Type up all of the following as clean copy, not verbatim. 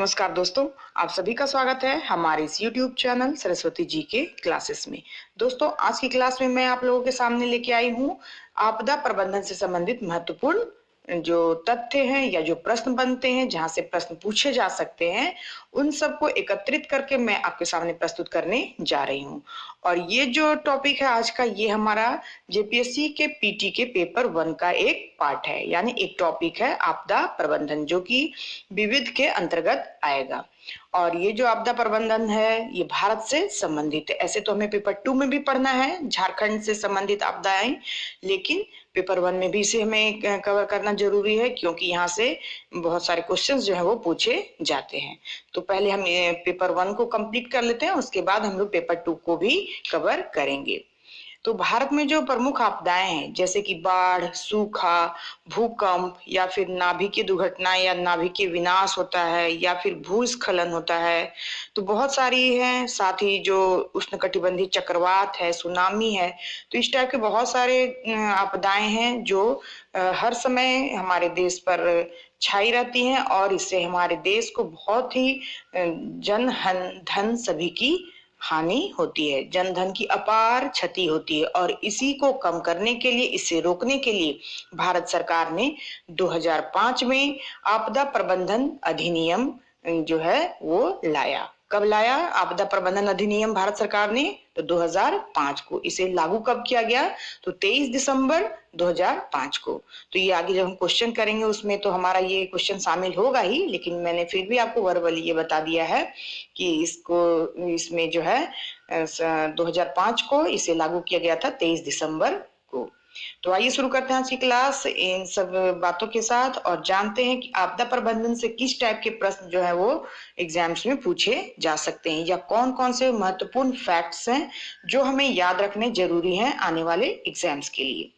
नमस्कार दोस्तों, आप सभी का स्वागत है हमारे इस YouTube चैनल सरस्वती जी के क्लासेस में। दोस्तों, आज की क्लास में मैं आप लोगों के सामने लेके आई हूँ आपदा प्रबंधन से संबंधित महत्वपूर्ण जो तथ्य हैं या जो प्रश्न बनते हैं, जहां से प्रश्न पूछे जा सकते हैं, उन सबको एकत्रित करके मैं आपके सामने प्रस्तुत करने जा रही हूँ। और ये जो टॉपिक है आज का, ये हमारा जेपीएससी के पीटी के पेपर 1 का एक पार्ट है, यानी एक टॉपिक है आपदा प्रबंधन, जो कि विविध के अंतर्गत आएगा। और ये जो आपदा प्रबंधन है, ये भारत से संबंधित है। ऐसे तो हमें पेपर 2 में भी पढ़ना है झारखंड से संबंधित आपदाएं, लेकिन पेपर 1 में भी इसे हमें कवर करना जरूरी है, क्योंकि यहाँ से बहुत सारे क्वेश्चंस जो है वो पूछे जाते हैं। तो पहले हम पेपर 1 को कंप्लीट कर लेते हैं, उसके बाद हम लोग पेपर 2 को भी कवर करेंगे। तो भारत में जो प्रमुख आपदाएं हैं, जैसे कि बाढ़, सूखा, भूकंप, या फिर नाभिकीय दुर्घटना या नाभिकीय विनाश होता है, या फिर भूस्खलन होता है, तो बहुत सारी हैं। साथ ही जो उष्णकटिबंधीय चक्रवात है, सुनामी है, तो इस टाइप के बहुत सारे आपदाएं हैं जो हर समय हमारे देश पर छाई रहती हैं, और इससे हमारे देश को बहुत ही जन धन सभी की हानि होती है, जनधन की अपार क्षति होती है। और इसी को कम करने के लिए, इसे रोकने के लिए भारत सरकार ने 2005 में आपदा प्रबंधन अधिनियम जो है वो लाया। कब लाया आपदा प्रबंधन अधिनियम भारत सरकार ने? तो 2005 को। इसे लागू कब किया गया? तो 23 दिसंबर 2005 को। तो ये आगे जब हम क्वेश्चन करेंगे उसमें तो हमारा ये क्वेश्चन शामिल होगा ही, लेकिन मैंने फिर भी आपको वर्बली ये बता दिया है कि इसमें जो है 2005 को इसे लागू किया गया था, 23 दिसंबर को। तो आइए शुरू करते हैं आज की क्लास इन सब बातों के साथ, और जानते हैं कि आपदा प्रबंधन से किस टाइप के प्रश्न जो है वो एग्जाम्स में पूछे जा सकते हैं, या कौन कौन से महत्वपूर्ण फैक्ट्स हैं जो हमें याद रखने जरूरी हैं आने वाले एग्जाम्स के लिए।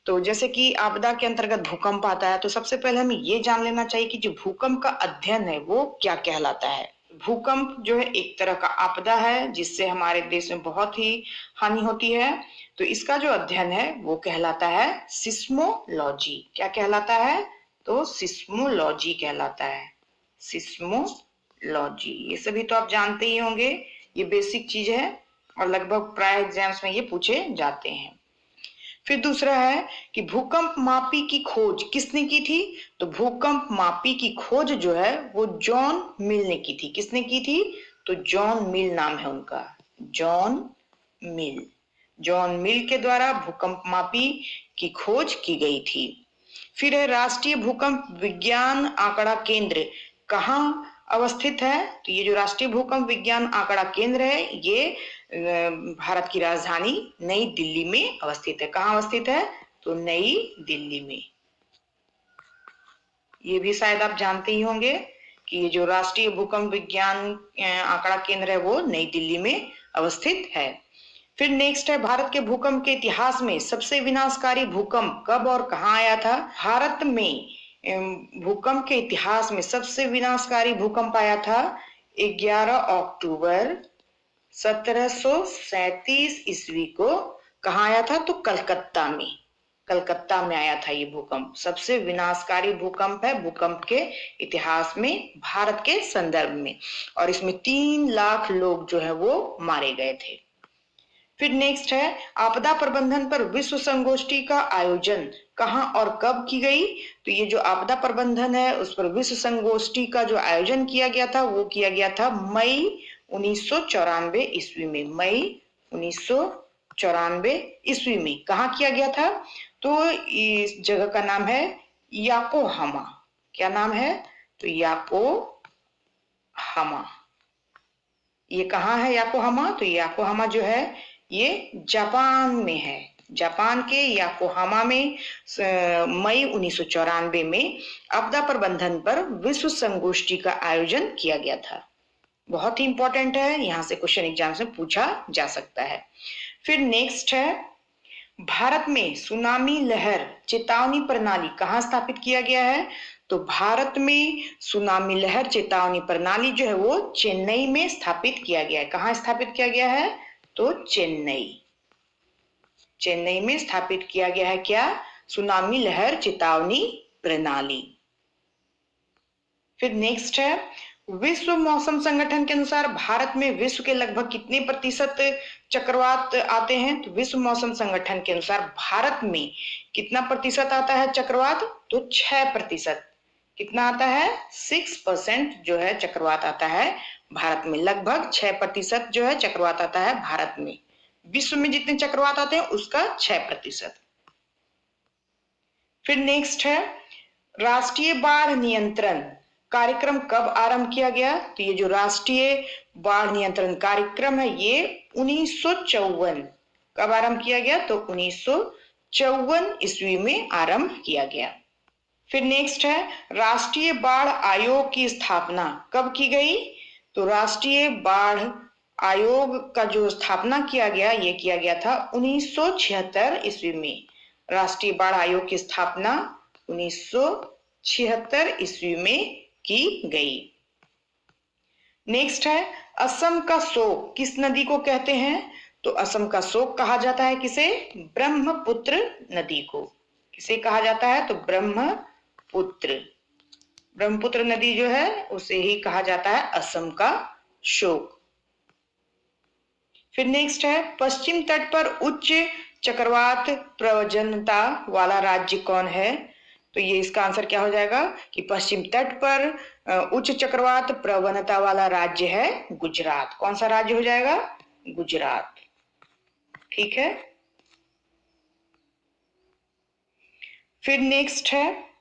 तो जैसे कि आपदा के अंतर्गत भूकंप आता है, तो सबसे पहले हमें ये जान लेना चाहिए कि जो भूकंप का अध्ययन है वो क्या कहलाता है। भूकंप जो है एक तरह का आपदा है जिससे हमारे देश में बहुत ही हानि होती है। तो इसका जो अध्ययन है वो कहलाता है सिस्मोलॉजी। क्या कहलाता है? तो सिस्मोलॉजी कहलाता है। सिस्मोलॉजी, ये सभी तो आप जानते ही होंगे, ये बेसिक चीज है और लगभग प्राय एग्जाम्स में ये पूछे जाते हैं। फिर दूसरा है कि भूकंप मापी की खोज किसने की थी? तो भूकंप मापी की खोज जो है वो जॉन मिल ने की थी। किसने की थी? तो जॉन मिल नाम है उनका, जॉन मिल। जॉन मिल के द्वारा भूकंप मापी की खोज की गई थी। फिर है राष्ट्रीय भूकंप विज्ञान आंकड़ा केंद्र कहाँ अवस्थित है? तो ये जो राष्ट्रीय भूकंप विज्ञान आंकड़ा केंद्र है, ये भारत की राजधानी नई दिल्ली में अवस्थित है। कहाँ अवस्थित है? तो नई दिल्ली में। ये भी शायद आप जानते ही होंगे कि ये जो राष्ट्रीय भूकंप विज्ञान आंकड़ा केंद्र है वो नई दिल्ली में अवस्थित है। फिर नेक्स्ट है, भारत के भूकंप के इतिहास में सबसे विनाशकारी भूकंप कब और कहाँ आया था? भारत में भूकंप के इतिहास में सबसे विनाशकारी भूकंप आया था 11 अक्टूबर 1737 ईस्वी को। कहाँ आया था? तो कलकत्ता में। कलकत्ता में आया था ये भूकंप। सबसे विनाशकारी भूकंप है भूकंप के इतिहास में भारत के संदर्भ में, और इसमें 3 लाख लोग जो है वो मारे गए थे। फिर नेक्स्ट है, आपदा प्रबंधन पर विश्व संगोष्ठी का आयोजन कहाँ और कब की गई? तो ये जो आपदा प्रबंधन है उस पर विश्व संगोष्ठी का जो आयोजन किया गया था वो किया गया था मई 1994 ईस्वी में। मई 1994 ईस्वी में कहाँ किया गया था? तो इस जगह का नाम है याकोहामा। क्या नाम है? तो याकोहामा। ये कहाँ है याकोहामा? तो याकोहामा जो है ये जापान में है। जापान के याकोहामा में मई 1994 में आपदा प्रबंधन पर विश्व संगोष्ठी का आयोजन किया गया था। बहुत ही इंपॉर्टेंट है, यहां से क्वेश्चन एग्जाम में पूछा जा सकता है। फिर नेक्स्ट है, भारत में सुनामी लहर चेतावनी प्रणाली कहाँ स्थापित किया गया है? तो भारत में सुनामी लहर चेतावनी प्रणाली जो है वो चेन्नई में स्थापित किया गया है। कहाँ स्थापित किया गया है? तो चेन्नई। चेन्नई में स्थापित किया गया है क्या? सुनामी लहर चेतावनी प्रणाली। फिर नेक्स्ट है, विश्व मौसम संगठन के अनुसार भारत में विश्व के लगभग कितने प्रतिशत चक्रवात आते हैं? तो विश्व मौसम संगठन के अनुसार भारत में कितना प्रतिशत आता है चक्रवात? तो 6%। कितना आता है? 6% जो है चक्रवात आता है भारत में। लगभग 6% जो है चक्रवात आता है भारत में। विश्व में जितने चक्रवात आते हैं उसका 6%। फिर नेक्स्ट है, राष्ट्रीय बाढ़ नियंत्रण कार्यक्रम कब आरंभ किया गया? तो ये जो राष्ट्रीय बाढ़ नियंत्रण कार्यक्रम है ये 1954 कब आरंभ किया गया? तो 1954 ईस्वी में आरंभ किया गया। फिर नेक्स्ट है, राष्ट्रीय बाढ़ आयोग की स्थापना कब की गई? तो राष्ट्रीय बाढ़ आयोग का जो स्थापना किया गया ये किया गया था 1976 ईस्वी में। राष्ट्रीय बाढ़ आयोग की स्थापना 1976 ईस्वी में की गई। नेक्स्ट है, असम का शोक किस नदी को कहते हैं? तो असम का शोक कहा जाता है किसे? ब्रह्मपुत्र नदी को। किसे कहा जाता है? तो ब्रह्मपुत्र। ब्रह्मपुत्र नदी जो है उसे ही कहा जाता है असम का शोक। फिर नेक्स्ट है, पश्चिम तट पर उच्च चक्रवात प्रवणता वाला राज्य कौन है? तो ये इसका आंसर क्या हो जाएगा कि पश्चिम तट पर उच्च चक्रवात प्रवणता वाला राज्य है गुजरात। कौन सा राज्य हो जाएगा? गुजरात। ठीक है। फिर नेक्स्ट है,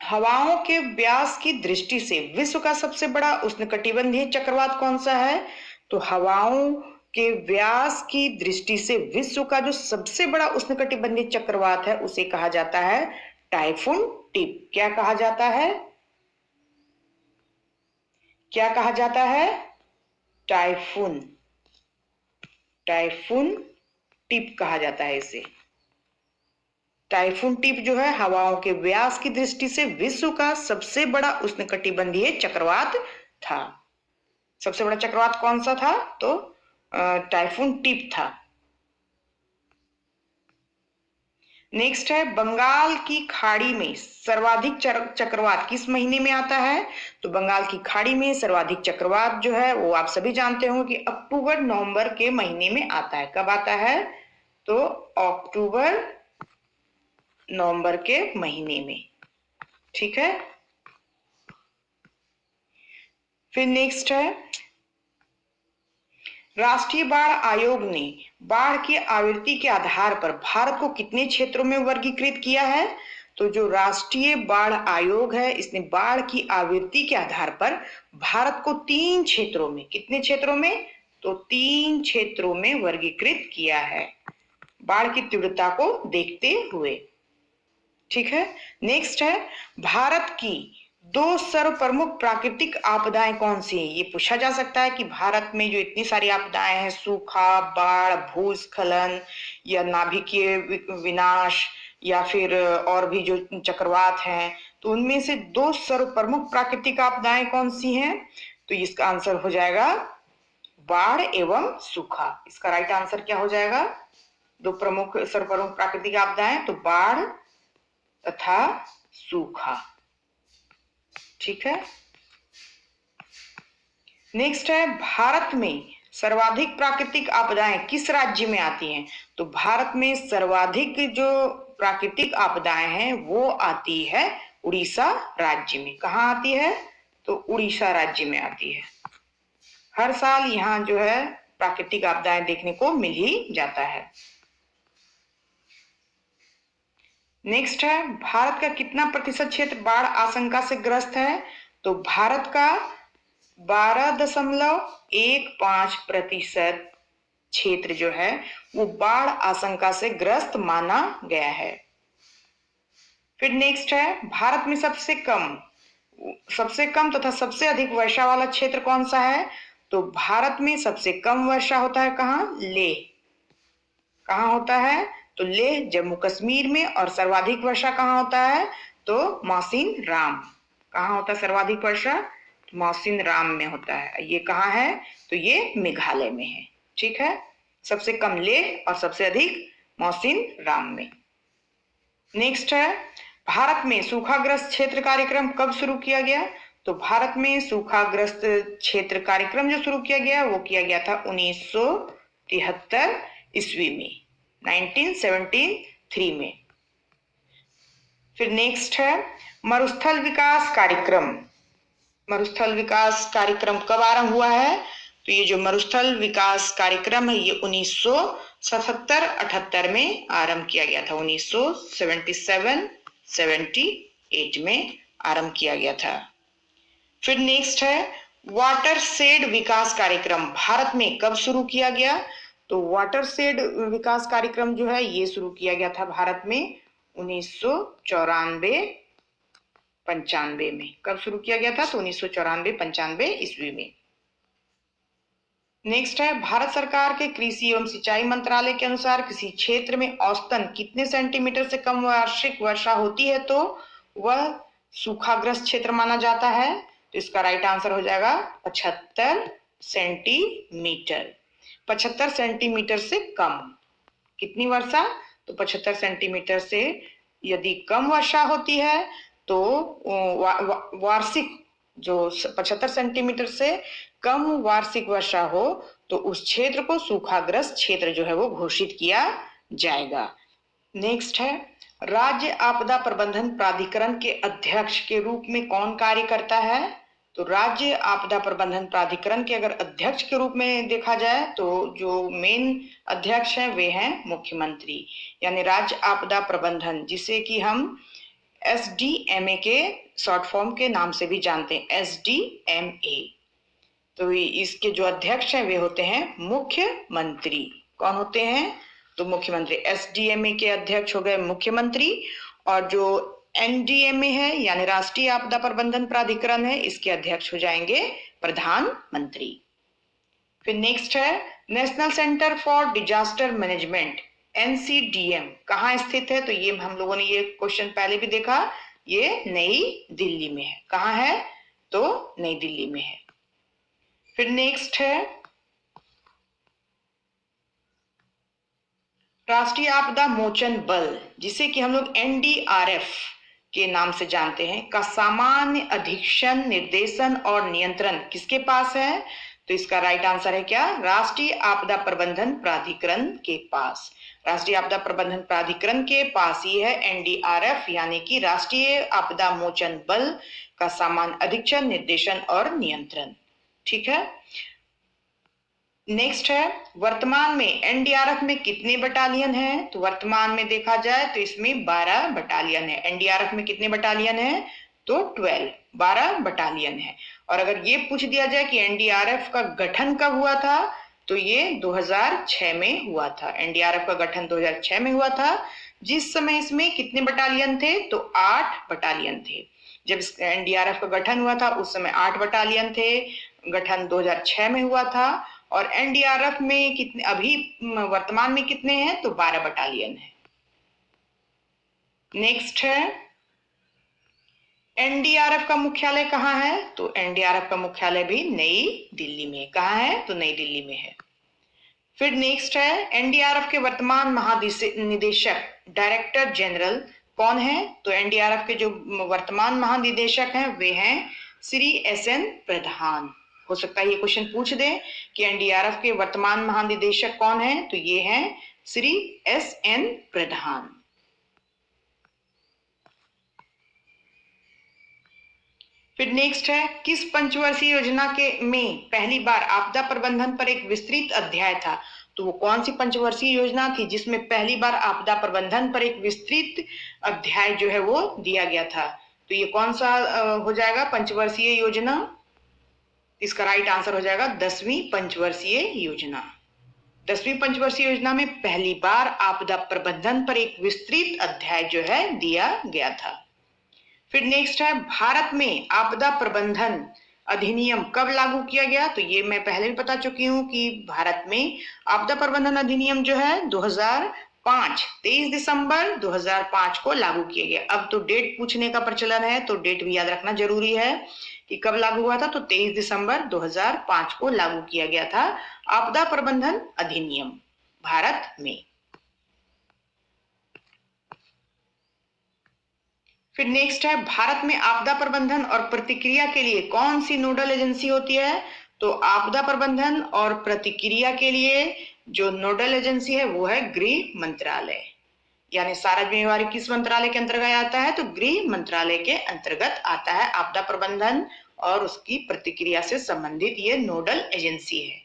हवाओं के व्यास की दृष्टि से विश्व का सबसे बड़ा उष्णकटिबंधीय चक्रवात कौन सा है? तो हवाओं के व्यास की दृष्टि से विश्व का जो सबसे बड़ा उष्णकटिबंधीय चक्रवात है उसे कहा जाता है टाइफून टिप। क्या कहा जाता है? क्या कहा जाता है? टाइफून। टाइफून टिप कहा जाता है इसे। टाइफून टिप जो है हवाओं के व्यास की दृष्टि से विश्व का सबसे बड़ा उष्णकटिबंधीय चक्रवात था। सबसे बड़ा चक्रवात कौन सा था? तो टाइफून टिप था। नेक्स्ट है, बंगाल की खाड़ी में सर्वाधिक चक्रवात किस महीने में आता है? तो बंगाल की खाड़ी में सर्वाधिक चक्रवात जो है वो आप सभी जानते हो कि अक्टूबर नवंबर के महीने में आता है। कब आता है? तो अक्टूबर नवंबर के महीने में। ठीक है। फिर नेक्स्ट है, राष्ट्रीय बाढ़ आयोग ने बाढ़ की आवृत्ति के आधार पर भारत को कितने क्षेत्रों में वर्गीकृत किया है? तो जो राष्ट्रीय बाढ़ आयोग है इसने बाढ़ की आवृत्ति के आधार पर भारत को 3 क्षेत्रों में, कितने क्षेत्रों में? तो 3 क्षेत्रों में वर्गीकृत किया है बाढ़ की तीव्रता को देखते हुए। ठीक है। नेक्स्ट है, भारत की 2 सर्व प्रमुख प्राकृतिक आपदाएं कौन सी हैं? ये पूछा जा सकता है कि भारत में जो इतनी सारी आपदाएं हैं, सूखा, बाढ़, भूस्खलन या नाभिकीय विनाश या फिर और भी जो चक्रवात हैं, तो उनमें से 2 सर्व प्रमुख प्राकृतिक आपदाएं कौन सी हैं? तो इसका आंसर हो जाएगा बाढ़ एवं सूखा। इसका राइट आंसर क्या हो जाएगा? 2 प्रमुख सर्व प्रमुख प्राकृतिक आपदाएं तो बाढ़ तथा सूखा। ठीक है। नेक्स्ट है, भारत में सर्वाधिक प्राकृतिक आपदाएं किस राज्य में आती हैं? तो भारत में सर्वाधिक जो प्राकृतिक आपदाएं हैं वो आती है उड़ीसा राज्य में। कहाँ आती है? तो उड़ीसा राज्य में आती है। हर साल यहाँ जो है प्राकृतिक आपदाएं देखने को मिल ही जाता है। नेक्स्ट है, भारत का कितना प्रतिशत क्षेत्र बाढ़ आशंका से ग्रस्त है? तो भारत का 12.15% क्षेत्र जो है वो बाढ़ आशंका से ग्रस्त माना गया है। फिर नेक्स्ट है, भारत में सबसे कम तथा सबसे अधिक वर्षा वाला क्षेत्र कौन सा है? तो भारत में सबसे कम वर्षा होता है कहाँ? लेह। कहाँ होता है? तो लेह जम्मू कश्मीर में। और सर्वाधिक वर्षा कहाँ होता है? तो मौसिन राम। कहाँ होता है सर्वाधिक वर्षा? तो मौसिन राम में होता है। ये कहाँ है? तो ये मेघालय में है। ठीक है। सबसे कम लेह और सबसे अधिक मौसिन राम में। नेक्स्ट है, भारत में सूखाग्रस्त क्षेत्र कार्यक्रम कब शुरू किया गया? तो भारत में सूखाग्रस्त क्षेत्र कार्यक्रम जो शुरू किया गया वो किया गया था 1973 ईस्वी में, 1973 में। फिर नेक्स्ट है मरुस्थल विकास कार्यक्रम। मरुस्थल विकास कार्यक्रम कब आरंभ हुआ है? तो ये जो मरुस्थल विकास कार्यक्रम है ये 1977-78 में आरंभ किया गया था, 1977-78 में आरंभ किया गया था। फिर नेक्स्ट है वाटर शेड विकास कार्यक्रम, भारत में कब शुरू किया गया? तो वाटर शेड विकास कार्यक्रम जो है ये शुरू किया गया था भारत में 1994-95 में। कब शुरू किया गया था? तो 1994-95 ईस्वी में। नेक्स्ट है भारत सरकार के कृषि एवं सिंचाई मंत्रालय के अनुसार किसी क्षेत्र में औसतन कितने सेंटीमीटर से कम वार्षिक वर्षा होती है तो वह सूखाग्रस्त क्षेत्र माना जाता है? तो इसका राइट आंसर हो जाएगा 75 सेंटीमीटर। 75 सेंटीमीटर से कम कितनी वर्षा? तो 75 सेंटीमीटर से यदि कम वर्षा होती है तो वार्षिक जो 75 सेंटीमीटर से कम वार्षिक वर्षा हो तो उस क्षेत्र को सूखाग्रस्त क्षेत्र जो है वो घोषित किया जाएगा। नेक्स्ट है राज्य आपदा प्रबंधन प्राधिकरण के अध्यक्ष के रूप में कौन कार्य करता है? तो राज्य आपदा प्रबंधन प्राधिकरण के अगर अध्यक्ष के रूप में देखा जाए तो जो मेन अध्यक्ष हैं वे हैं मुख्यमंत्री, यानी राज्य आपदा प्रबंधन जिसे कि हम SDMA के शॉर्ट फॉर्म के नाम से भी जानते हैं, SDMA। तो इसके जो अध्यक्ष हैं वे होते हैं मुख्यमंत्री। कौन होते हैं? तो मुख्यमंत्री। SDMA के अध्यक्ष हो गए मुख्यमंत्री और जो NDMA है यानी राष्ट्रीय आपदा प्रबंधन प्राधिकरण है इसके अध्यक्ष हो जाएंगे प्रधानमंत्री। फिर नेक्स्ट है national centre for disaster management NCDM कहाँ स्थित है? तो ये हम लोगों ने ये क्वेश्चन पहले भी देखा, ये नई दिल्ली में है। कहाँ है? तो नई दिल्ली में है। फिर नेक्स्ट है राष्ट्रीय आपदा मोचन बल जिसे कि हम लोग NDRF के नाम से जानते हैं का सामान्य अधीक्षण, निर्देशन और नियंत्रण किसके पास है? तो इसका राइट आंसर है क्या? राष्ट्रीय आपदा प्रबंधन प्राधिकरण के पास। राष्ट्रीय आपदा प्रबंधन प्राधिकरण के पास ही है NDRF यानी कि राष्ट्रीय आपदा मोचन बल का सामान्य अधीक्षण, निर्देशन और नियंत्रण। ठीक है। नेक्स्ट है वर्तमान में NDRF में कितने बटालियन हैं? तो वर्तमान में देखा जाए तो इसमें 12 बटालियन है। NDRF में कितने बटालियन है? तो 12 बटालियन है। और अगर ये पूछ दिया जाए कि NDRF का गठन कब हुआ था तो ये 2006 में हुआ था। NDRF का गठन 2006 में हुआ था। जिस समय इसमें कितने बटालियन थे? तो 8 बटालियन थे। जब NDRF का गठन हुआ था उस समय 8 बटालियन थे। गठन 2006 में हुआ था। और NDRF में कितने अभी वर्तमान में कितने हैं? तो 12 बटालियन है। नेक्स्ट है NDRF का मुख्यालय कहाँ है? तो NDRF का मुख्यालय भी नई दिल्ली में। कहाँ है? तो नई दिल्ली में है। फिर नेक्स्ट है NDRF के वर्तमान महानिदेशक डायरेक्टर जनरल कौन है? तो NDRF के जो वर्तमान महानिदेशक हैं वे हैं श्री SN प्रधान। हो सकता है ये क्वेश्चन पूछ दे कि NDRF के वर्तमान महानिदेशक कौन है? तो ये हैं श्री SN प्रधान। फिर नेक्स्ट है किस पंचवर्षीय योजना के में पहली बार आपदा प्रबंधन पर एक विस्तृत अध्याय था? तो वो कौन सी पंचवर्षीय योजना थी जिसमें पहली बार आपदा प्रबंधन पर एक विस्तृत अध्याय जो है वो दिया गया था? तो ये कौन सा हो जाएगा पंचवर्षीय योजना? इसका राइट आंसर हो जाएगा 10वीं पंचवर्षीय योजना। 10वीं पंचवर्षीय योजना में पहली बार आपदा प्रबंधन पर एक विस्तृत अध्याय जो है दिया गया था। फिर नेक्स्ट है भारत में आपदा प्रबंधन अधिनियम कब लागू किया गया? तो ये मैं पहले भी बता चुकी हूँ कि भारत में आपदा प्रबंधन अधिनियम जो है 2005 23 दिसंबर 2005 को लागू किया गया। अब तो डेट पूछने का प्रचलन है तो डेट भी याद रखना जरूरी है कि कब लागू हुआ था। तो 23 दिसंबर 2005 को लागू किया गया था आपदा प्रबंधन अधिनियम भारत में। फिर नेक्स्ट है, भारत में आपदा प्रबंधन और प्रतिक्रिया के लिए कौन सी नोडल एजेंसी होती है? तो आपदा प्रबंधन और प्रतिक्रिया के लिए जो नोडल एजेंसी है वो है गृह मंत्रालय। यानी सारा जिम्मेवारी किस मंत्रालय के अंतर्गत आता है? तो गृह मंत्रालय के अंतर्गत आता है आपदा प्रबंधन और उसकी प्रतिक्रिया से संबंधित ये नोडल एजेंसी है।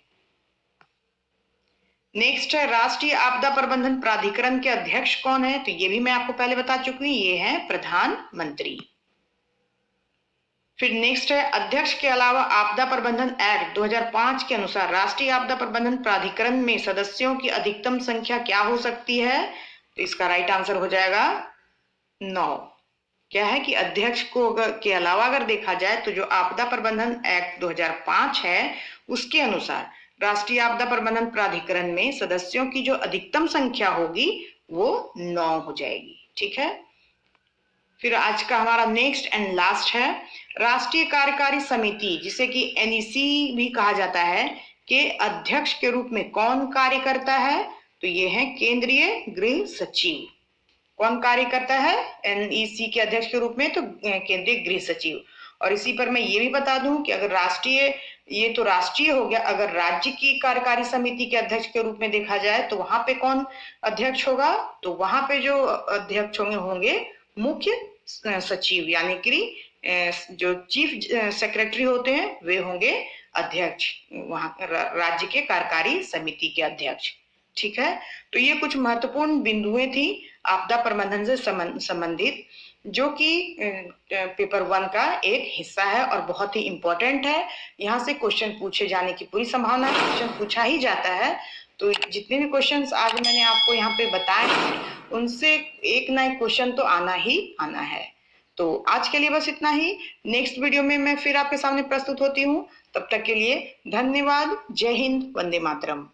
नेक्स्ट है, राष्ट्रीय आपदा प्रबंधन प्राधिकरण के अध्यक्ष कौन है? तो ये भी मैं आपको पहले बता चुकी हूं, ये है प्रधानमंत्री। फिर नेक्स्ट है, अध्यक्ष के अलावा आपदा प्रबंधन एक्ट 2005 के अनुसार राष्ट्रीय आपदा प्रबंधन प्राधिकरण में सदस्यों की अधिकतम संख्या क्या हो सकती है? तो इसका राइट आंसर हो जाएगा 9। क्या है कि अध्यक्ष को के अलावा अगर देखा जाए तो जो आपदा प्रबंधन एक्ट 2005 है उसके अनुसार राष्ट्रीय आपदा प्रबंधन प्राधिकरण में सदस्यों की जो अधिकतम संख्या होगी वो 9 हो जाएगी। ठीक है। फिर आज का हमारा नेक्स्ट एंड लास्ट है, राष्ट्रीय कार्यकारी समिति जिसे कि एनईसी भी कहा जाता है के अध्यक्ष के रूप में कौन कार्य करता है? तो ये है केंद्रीय गृह सचिव। कौन कार्य करता है एनईसी के अध्यक्ष के रूप में? तो केंद्रीय गृह सचिव। और इसी पर मैं ये भी बता दूं कि अगर राष्ट्रीय, ये तो राष्ट्रीय हो गया, अगर राज्य की कार्यकारी समिति के अध्यक्ष के रूप में देखा जाए तो वहां पे कौन अध्यक्ष होगा? तो वहां पे जो अध्यक्ष होंगे मुख्य सचिव, यानी कि जो चीफ सेक्रेटरी होते हैं वे होंगे अध्यक्ष, वहां राज्य के कार्यकारी समिति के अध्यक्ष। ठीक है। तो ये कुछ महत्वपूर्ण बिंदुएं थी आपदा प्रबंधन से संबंधित, जो कि पेपर 1 का एक हिस्सा है और बहुत ही इंपॉर्टेंट है। यहाँ से क्वेश्चन पूछे जाने की पूरी संभावना है, क्वेश्चन पूछा ही जाता है। तो जितने भी क्वेश्चंस आज मैंने आपको यहाँ पे बताए हैं उनसे एक ना एक क्वेश्चन तो आना ही आना है। तो आज के लिए बस इतना ही। नेक्स्ट वीडियो में मैं फिर आपके सामने प्रस्तुत होती हूँ। तब तक के लिए धन्यवाद। जय हिंद, वंदे मातरम।